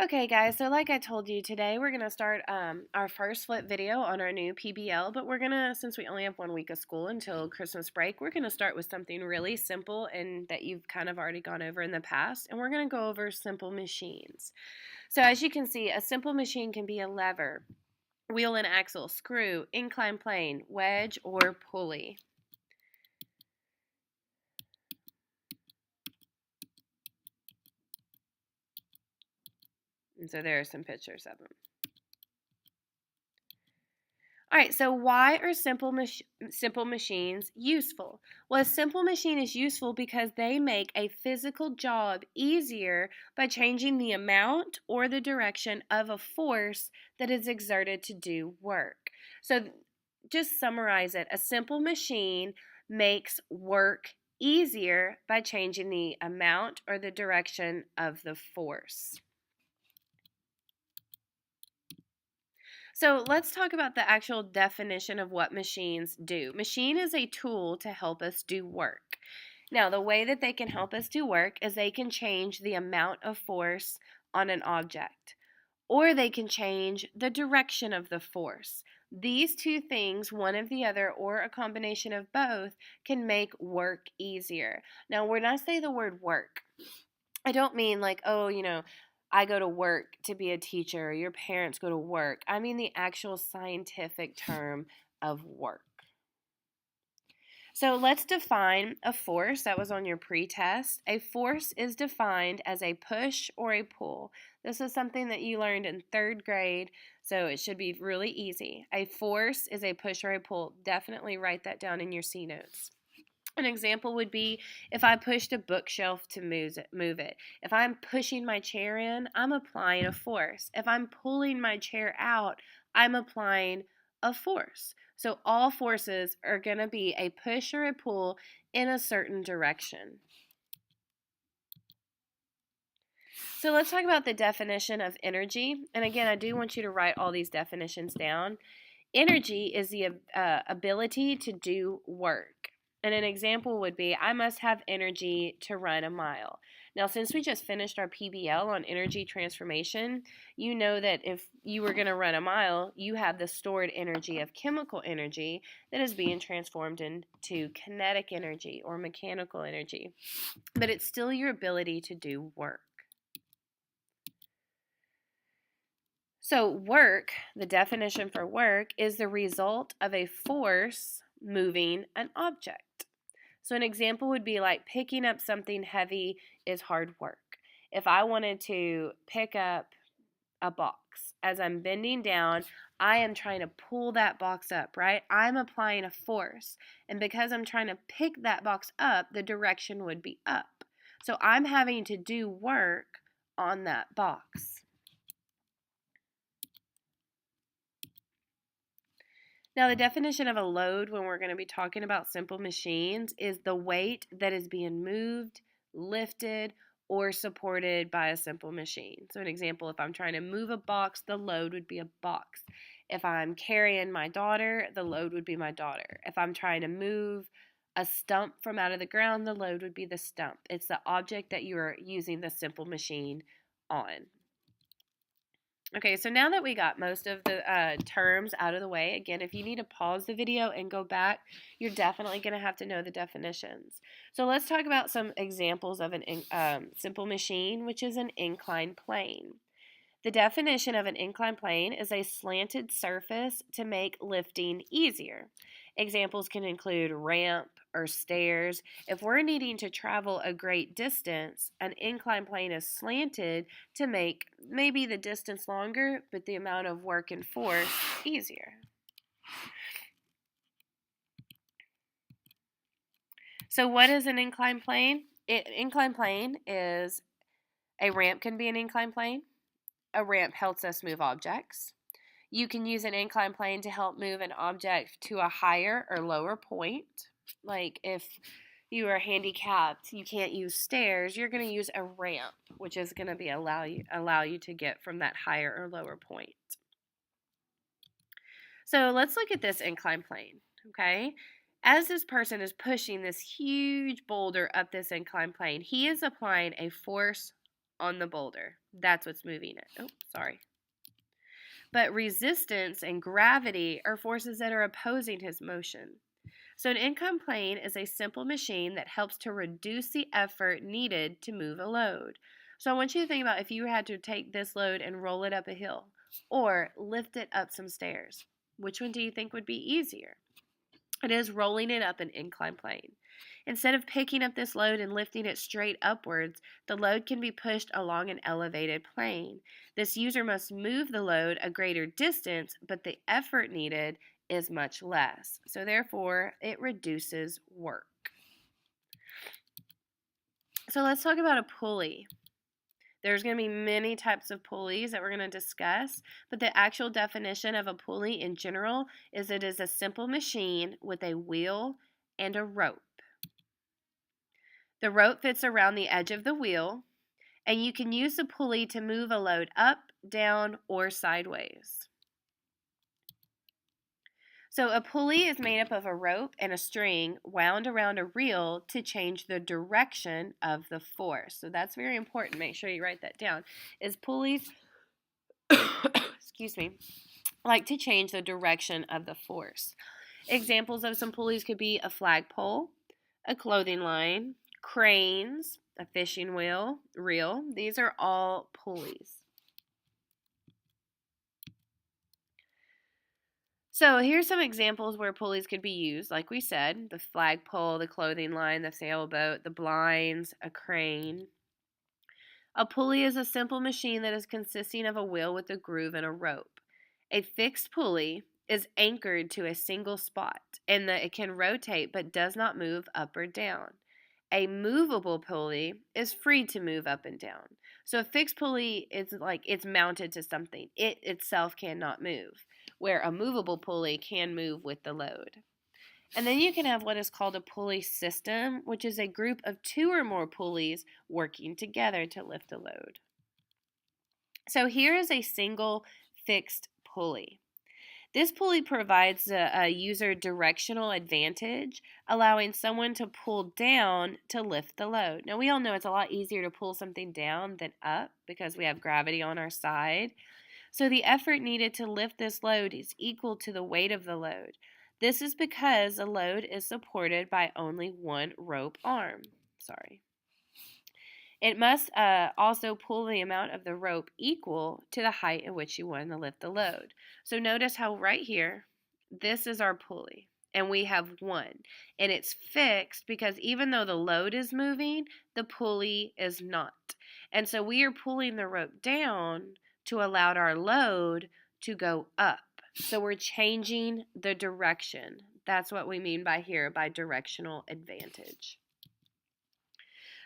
Okay, guys, so like I told you today, we're going to start our first flip video on our new PBL, but we're going to, since we only have 1 week of school until Christmas break, we're going to start with something really simple and that you've kind of already gone over in the past, and we're going to go over simple machines. So as you can see, a simple machine can be a lever, wheel and axle, screw, incline plane, wedge, or pulley. And so there are some pictures of them. All right, so why are simple machines useful? Well, a simple machine is useful because they make a physical job easier by changing the amount or the direction of a force that is exerted to do work. So just summarize it. A simple machine makes work easier by changing the amount or the direction of the force. So let's talk about the actual definition of what machines do. Machine is a tool to help us do work. Now, the way that they can help us do work is they can change the amount of force on an object, or they can change the direction of the force. These two things, one of the other or a combination of both, can make work easier. Now, when I say the word work, I don't mean like, oh, I go to work to be a teacher, or your parents go to work. I mean the actual scientific term of work. So let's define a force. That was on your pretest. A force is defined as a push or a pull. This is something that you learned in 3rd grade, so it should be really easy. A force is a push or a pull. Definitely write that down in your C notes. An example would be if I pushed a bookshelf to move it. If I'm pushing my chair in, I'm applying a force. If I'm pulling my chair out, I'm applying a force. So all forces are going to be a push or a pull in a certain direction. So let's talk about the definition of energy. And again, I do want you to write all these definitions down. Energy is the ability to do work. And an example would be, I must have energy to run a mile. Now, since we just finished our PBL on energy transformation, you know that if you were going to run a mile, you have the stored energy of chemical energy that is being transformed into kinetic energy or mechanical energy. But it's still your ability to do work. So work, the definition for work, is the result of a force moving an object. So an example would be like picking up something heavy is hard work. If I wanted to pick up a box, as I'm bending down, I am trying to pull that box up, right? I'm applying a force. And because I'm trying to pick that box up, the direction would be up. So I'm having to do work on that box. Now, the definition of a load when we're going to be talking about simple machines is the weight that is being moved, lifted, or supported by a simple machine. So an example, if I'm trying to move a box, the load would be a box. If I'm carrying my daughter, the load would be my daughter. If I'm trying to move a stump from out of the ground, the load would be the stump. It's the object that you are using the simple machine on. Okay, so now that we got most of the terms out of the way, again, if you need to pause the video and go back, you're definitely going to have to know the definitions. So let's talk about some examples of an simple machine, which is an inclined plane. The definition of an inclined plane is a slanted surface to make lifting easier. Examples can include ramp or stairs. If we're needing to travel a great distance, an inclined plane is slanted to make maybe the distance longer, but the amount of work and force easier. So what is an inclined plane? Inclined plane is a ramp can be an inclined plane. A ramp helps us move objects. You can use an inclined plane to help move an object to a higher or lower point. Like if you are handicapped, you can't use stairs, you're going to use a ramp, which is going to be allow you to get from that higher or lower point. So let's look at this inclined plane, okay? As this person is pushing this huge boulder up this inclined plane, he is applying a force on the boulder. That's what's moving it. Oh, sorry. But resistance and gravity are forces that are opposing his motion. So an inclined plane is a simple machine that helps to reduce the effort needed to move a load. So I want you to think about if you had to take this load and roll it up a hill or lift it up some stairs. Which one do you think would be easier? It is rolling it up an inclined plane. Instead of picking up this load and lifting it straight upwards, the load can be pushed along an elevated plane. This user must move the load a greater distance, but the effort needed is much less. So therefore, it reduces work. So let's talk about a pulley. There's going to be many types of pulleys that we're going to discuss, but the actual definition of a pulley in general is it is a simple machine with a wheel and a rope. The rope fits around the edge of the wheel, and you can use the pulley to move a load up, down, or sideways. So a pulley is made up of a rope and a string wound around a reel to change the direction of the force. So that's very important. Make sure you write that down. Is pulleys, excuse me, like to change the direction of the force. Examples of some pulleys could be a flagpole, a clothing line, cranes, a fishing reel. These are all pulleys. So here's some examples where pulleys could be used. Like we said, the flagpole, the clothing line, the sailboat, the blinds, a crane. A pulley is a simple machine that is consisting of a wheel with a groove and a rope. A fixed pulley is anchored to a single spot and it can rotate but does not move up or down. A movable pulley is free to move up and down. So a fixed pulley is like it's mounted to something. It itself cannot move, where a movable pulley can move with the load. And then you can have what is called a pulley system, which is a group of 2 or more pulleys working together to lift a load. So here is a single fixed pulley. This pulley provides a user directional advantage, allowing someone to pull down to lift the load. Now, we all know it's a lot easier to pull something down than up because we have gravity on our side. So the effort needed to lift this load is equal to the weight of the load. This is because the load is supported by only one rope arm. It must also pull the amount of the rope equal to the height at which you want to lift the load. So notice how right here, this is our pulley, and we have one. And it's fixed because even though the load is moving, the pulley is not. And so we are pulling the rope down to allow our load to go up. So we're changing the direction. That's what we mean by here, by directional advantage.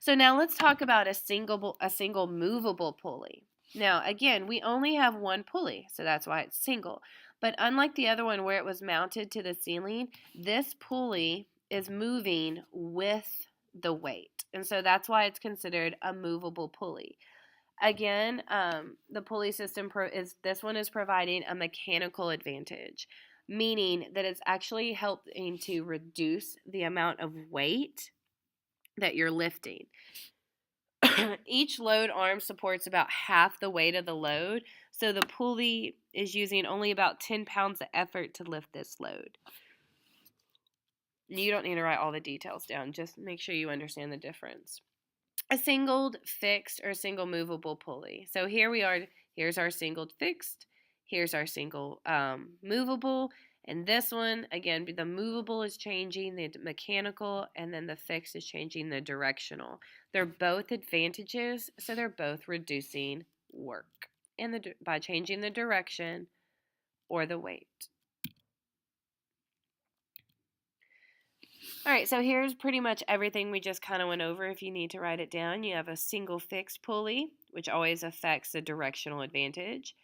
So now let's talk about a single movable pulley. Now, again, we only have one pulley, so that's why it's single. But unlike the other one where it was mounted to the ceiling, this pulley is moving with the weight. And so that's why it's considered a movable pulley. Again, the pulley system this one is providing a mechanical advantage, meaning that it's actually helping to reduce the amount of weight that you're lifting. Each load arm supports about half the weight of the load, so the pulley is using only about 10 pounds of effort to lift this load. You don't need to write all the details down, just make sure you understand the difference. A single fixed or single movable pulley. So here we are, here's our single fixed, here's our single movable, and this one, again, the movable is changing the mechanical, and then the fixed is changing the directional. They're both advantages, so they're both reducing work by changing the direction or the weight. All right, so here's pretty much everything we just kind of went over. If you need to write it down, you have a single fixed pulley, which always affects the directional advantage.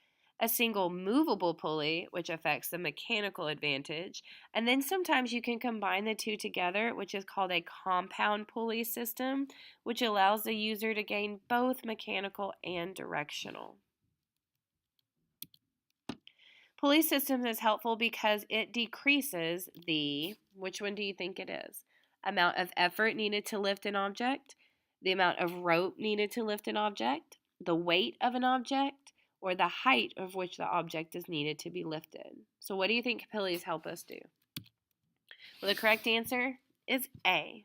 A single movable pulley, which affects the mechanical advantage. And then sometimes you can combine the two together, which is called a compound pulley system, which allows the user to gain both mechanical and directional. Pulley systems is helpful because it decreases which one do you think it is? Amount of effort needed to lift an object, the amount of rope needed to lift an object, the weight of an object, or the height of which the object is needed to be lifted. So what do you think pulleys help us do? Well, the correct answer is A.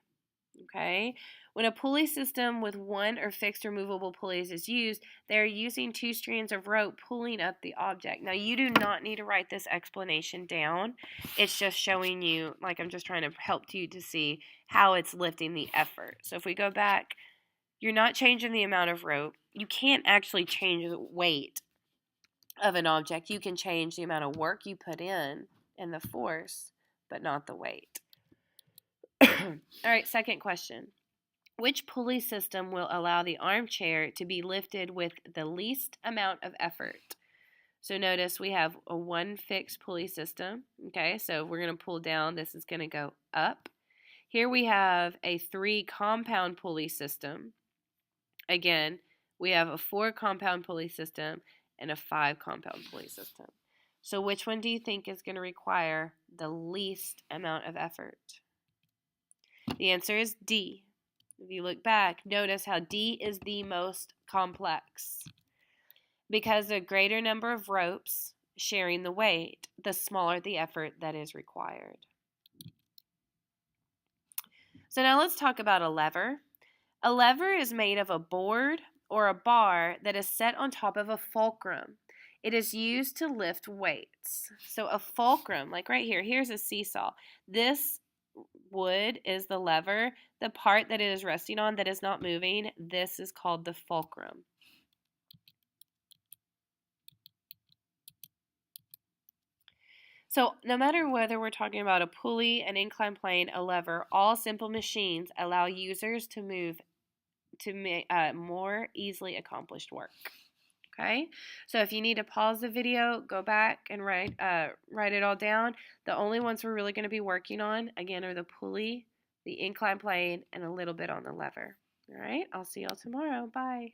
Okay? When a pulley system with one or fixed removable pulleys is used, they are using two strands of rope pulling up the object. Now, you do not need to write this explanation down. It's just showing you, like I'm just trying to help you to see how it's lifting the effort. So if we go back, you're not changing the amount of rope. You can't actually change the weight of an object. You can change the amount of work you put in and the force, but not the weight. All right, second question. Which pulley system will allow the armchair to be lifted with the least amount of effort? So notice we have a one fixed pulley system. Okay, so we're going to pull down. This is going to go up. Here we have a 3 compound pulley system. Again, we have a 4 compound pulley system and a 5 compound pulley system. So which one do you think is going to require the least amount of effort? The answer is D. If you look back, notice how D is the most complex. Because a greater number of ropes sharing the weight, the smaller the effort that is required. So now let's talk about a lever. A lever is made of a board or a bar that is set on top of a fulcrum. It is used to lift weights. So a fulcrum, like right here, here's a seesaw. This wood is the lever. The part that it is resting on that is not moving, this is called the fulcrum. So no matter whether we're talking about a pulley, an inclined plane, a lever, all simple machines allow users to move to make more easily accomplished work. Okay, so if you need to pause the video, go back and write it all down. The only ones we're really going to be working on, again, are the pulley, the inclined plane, and a little bit on the lever. All right, I'll see y'all tomorrow. Bye.